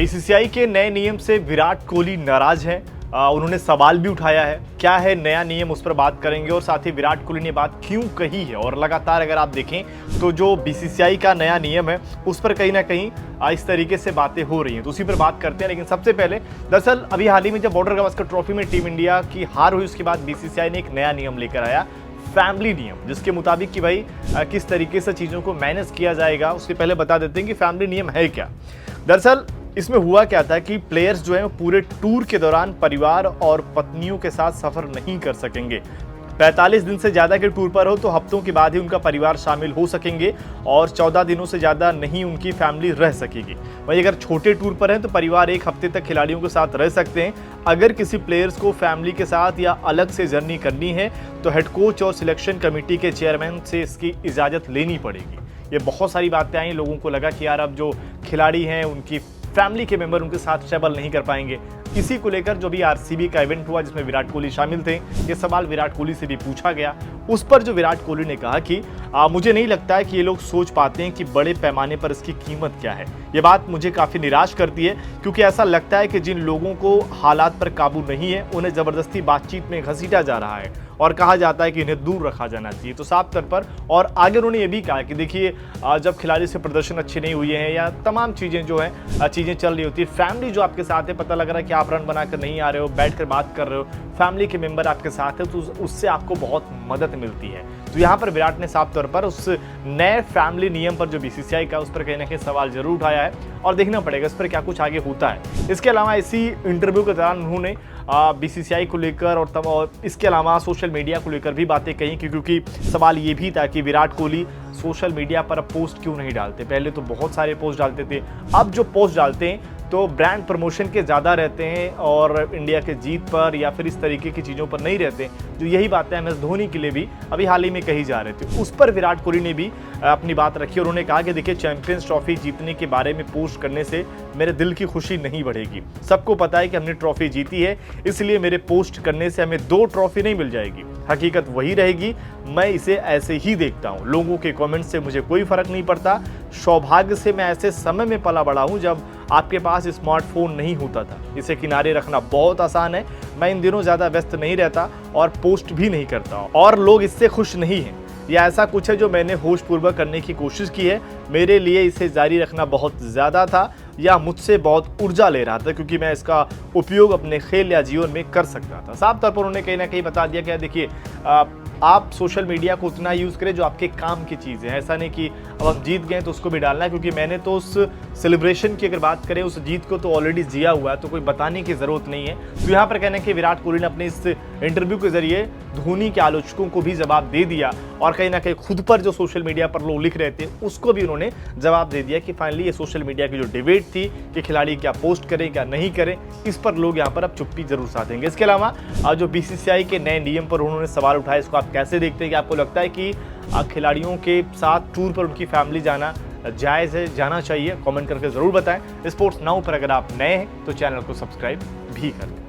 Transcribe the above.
BCCI के नए नियम से विराट कोहली नाराज हैं। उन्होंने सवाल भी उठाया है। क्या है नया नियम, उस पर बात करेंगे और साथ ही विराट कोहली ने बात क्यों कही है। और लगातार अगर आप देखें तो जो बीसीसीआई का नया नियम है उस पर कहीं ना कहीं इस तरीके से बातें हो रही हैं, तो उसी पर बात करते हैं। लेकिन सबसे पहले दरअसल अभी हाल ही में जब बॉर्डर गावस्कर ट्रॉफी में टीम इंडिया की हार हुई उसके बाद बीसीसीआई ने एक नया नियम लेकर आया, फैमिली नियम, जिसके मुताबिक कि भाई किस तरीके से चीज़ों को मैनेज किया जाएगा। उसके पहले बता देते हैं कि फैमिली नियम है क्या। दरअसल इसमें हुआ क्या था कि प्लेयर्स जो हैं पूरे टूर के दौरान परिवार और पत्नियों के साथ सफ़र नहीं कर सकेंगे। 45 दिन से ज़्यादा के टूर पर हो तो हफ्तों के बाद ही उनका परिवार शामिल हो सकेंगे और 14 दिनों से ज़्यादा नहीं उनकी फैमिली रह सकेगी। वहीं अगर छोटे टूर पर हैं तो परिवार एक हफ्ते तक खिलाड़ियों के साथ रह सकते हैं। अगर किसी प्लेयर्स को फैमिली के साथ या अलग से जर्नी करनी है तो हेड कोच और सिलेक्शन कमेटी के चेयरमैन से इसकी इजाज़त लेनी पड़ेगी। ये बहुत सारी बातें आई, लोगों को लगा कि यार अब जो खिलाड़ी हैं उनकी फैमिली के मेंबर उनके साथ ट्रैवल नहीं कर पाएंगे। इसी को लेकर जो भी आरसीबी का इवेंट हुआ जिसमें विराट कोहली शामिल थे, ये सवाल विराट कोहली से भी पूछा गया। उस पर जो विराट कोहली ने कहा कि मुझे नहीं लगता है कि ये लोग सोच पाते हैं कि बड़े पैमाने पर इसकी कीमत क्या है। ये बात मुझे काफ़ी निराश करती है क्योंकि ऐसा लगता है कि जिन लोगों को हालात पर काबू नहीं है उन्हें ज़बरदस्ती बातचीत में घसीटा जा रहा है और कहा जाता है कि इन्हें दूर रखा जाना चाहिए। तो साफ तौर पर और आगे उन्होंने ये भी कहा कि देखिए जब खिलाड़ी से प्रदर्शन अच्छे नहीं हुए हैं या तमाम चीज़ें जो हैं चीज़ें चल रही होती है, फैमिली जो आपके साथ है, पता लग रहा है कि आप रन बनाकर नहीं आ रहे हो, बैठ कर बात कर रहे हो, फैमिली के मेंबर आपके साथ है, तो उससे आपको बहुत मदद मिलती है। तो यहाँ पर विराट ने साफ तौर पर उस नए फैमिली नियम पर जो बीसीसीआई का उस पर कहीं ना कहीं सवाल जरूर उठाया है और देखना पड़ेगा इस पर क्या कुछ आगे होता है। इसके अलावा इसी इंटरव्यू के दौरान उन्होंने बीसीसीआई को लेकर और इसके अलावा सोशल मीडिया को लेकर भी बातें कही क्योंकि सवाल ये भी था कि विराट कोहली सोशल मीडिया पर अब पोस्ट क्यों नहीं डालते। पहले तो बहुत सारे पोस्ट डालते थे, अब जो पोस्ट डालते हैं तो ब्रांड प्रमोशन के ज़्यादा रहते हैं और इंडिया के जीत पर या फिर इस तरीके की चीज़ों पर नहीं रहते। जो यही बातें MS धोनी के लिए भी अभी हाल ही में कही जा रही थी, उस पर विराट कोहली ने भी अपनी बात रखी और उन्होंने कहा कि देखिए चैंपियंस ट्रॉफी जीतने के बारे में पोस्ट करने से मेरे दिल की खुशी नहीं बढ़ेगी। सबको पता है कि हमने ट्रॉफी जीती है, इसलिए मेरे पोस्ट करने से हमें 2 ट्रॉफी नहीं मिल जाएगी। हकीकत वही रहेगी, मैं इसे ऐसे ही देखता हूँ। लोगों के कमेंट से मुझे कोई फर्क नहीं पड़ता। सौभाग्य से मैं ऐसे समय में पला बड़ा हूँ जब आपके पास स्मार्टफोन नहीं होता था। इसे किनारे रखना बहुत आसान है। मैं इन दिनों ज़्यादा व्यस्त नहीं रहता और पोस्ट भी नहीं करता और लोग इससे खुश नहीं हैं। यह ऐसा कुछ है जो मैंने होशपूर्वक करने की कोशिश की है। मेरे लिए इसे जारी रखना बहुत ज़्यादा था या मुझसे बहुत ऊर्जा ले रहा था क्योंकि मैं इसका उपयोग अपने खेल या जीवन में कर सकता था। साफ तौर पर उन्होंने कहीं ना कहीं बता दिया कि देखिए आप सोशल मीडिया को उतना यूज़ करें जो आपके काम की चीज़ है। ऐसा नहीं कि अब हम जीत गए तो उसको भी डालना है, क्योंकि मैंने तो उस सेलिब्रेशन की अगर बात करें उस जीत को तो ऑलरेडी जिया हुआ है, तो कोई बताने की ज़रूरत नहीं है। तो यहाँ पर कहना है कि विराट कोहली ने अपने इस इंटरव्यू के जरिए धोनी के आलोचकों को भी जवाब दे दिया और कहीं ना कहीं खुद पर जो सोशल मीडिया पर लोग लिख रहे थे उसको भी उन्होंने जवाब दे दिया कि फाइनली ये सोशल मीडिया की जो डिबेट थी कि खिलाड़ी क्या पोस्ट करें क्या नहीं करें, इस पर लोग यहाँ पर अब चुप्पी जरूर साधेंगे। इसके अलावा जो बीसीसीआई के नए नियम पर उन्होंने सवाल उठाया, इसको आप कैसे देखते हैं? कि आपको लगता है कि खिलाड़ियों के साथ टूर पर उनकी फैमिली जाना जायज़ है, जाना चाहिए? कमेंट करके ज़रूर बताएं। स्पोर्ट्स नाउ पर अगर आप नए हैं तो चैनल को सब्सक्राइब भी करें।